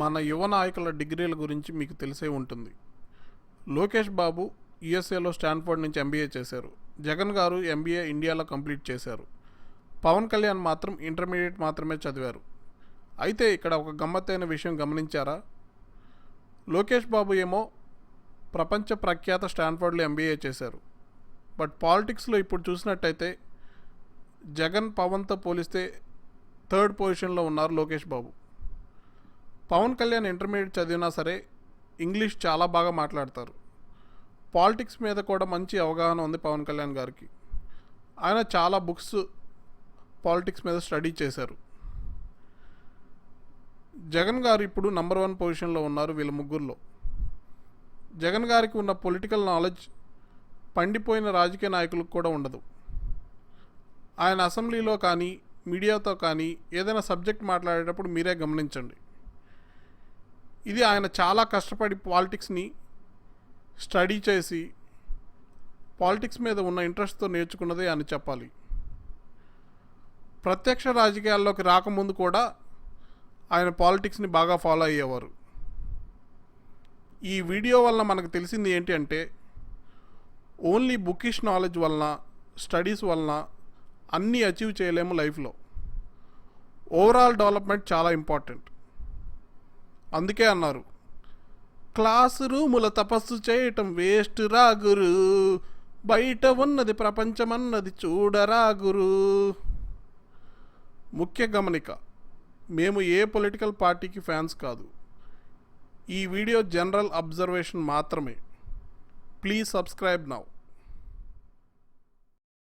మన యువ నాయకుల డిగ్రీల గురించి మీకు తెలిసే ఉంటుంది. లోకేష్ బాబు యుఎస్ఏలో స్టాన్ఫోర్డ్ నుంచి ఎంబీఏ చేశారు. జగన్ గారు ఎంబీఏ ఇండియాలో కంప్లీట్ చేశారు. పవన్ కళ్యాణ్ మాత్రం ఇంటర్మీడియట్ మాత్రమే చదివారు. అయితే ఇక్కడ ఒక గమ్మత్తైన విషయం గమనించారా? లోకేష్ బాబు ఏమో ప్రపంచ ప్రఖ్యాత స్టాన్ఫోర్డ్లో ఎంబీఏ చేశారు. బట్ పాలిటిక్స్లో ఇప్పుడు చూసినట్టయితే జగన్ పవన్తో పోలిస్తే థర్డ్ పొజిషన్లో ఉన్నారు లోకేష్ బాబు. పవన్ కళ్యాణ్ ఇంటర్మీడియట్ చదివినా సరే ఇంగ్లీష్ చాలా బాగా మాట్లాడతారు. పాలిటిక్స్ మీద కూడా మంచి అవగాహన ఉంది పవన్ కళ్యాణ్ గారికి. ఆయన చాలా బుక్స్ పాలిటిక్స్ మీద స్టడీ చేశారు. జగన్ గారు ఇప్పుడు నంబర్ 1 పొజిషన్లో ఉన్నారు వీళ్ళ ముగ్గురులో. జగన్ గారికి ఉన్న పొలిటికల్ నాలెడ్జ్ పండిపోయిన రాజకీయ నాయకులకు కూడా ఉండదు. ఆయన అసెంబ్లీలో కానీ మీడియాతో కానీ ఏదైనా సబ్జెక్ట్ మాట్లాడేటప్పుడు మీరే గమనించండి. ఇది ఆయన చాలా కష్టపడి పాలిటిక్స్ని స్టడీ చేసి పాలిటిక్స్ మీద ఉన్న ఇంట్రెస్ట్తో నేర్చుకున్నదే అని చెప్పాలి. ప్రత్యక్ష రాజకీయాల్లోకి రాకముందు కూడా ఆయన పాలిటిక్స్ని బాగా ఫాలో అయ్యేవారు. ఈ వీడియో వలన మనకు తెలిసింది ఏంటి అంటే ఓన్లీ బుకిష్ నాలెడ్జ్ వలన స్టడీస్ వలన అన్నీ అచీవ్ చేయలేము లైఫ్లో. ఓవరాల్ డెవలప్మెంట్ చాలా ఇంపార్టెంట్. అందుకే అన్నారు, క్లాస్ రూముల తపస్సు చేయటం వేస్ట్ రా గురు, బయట ఉన్నది ప్రపంచమన్నది చూడరా గురు. ముఖ్య గమనిక, మేము ఏ పొలిటికల్ పార్టీకి ఫ్యాన్స్ కాదు. ఈ వీడియో జనరల్ అబ్జర్వేషన్ మాత్రమే. Please subscribe now.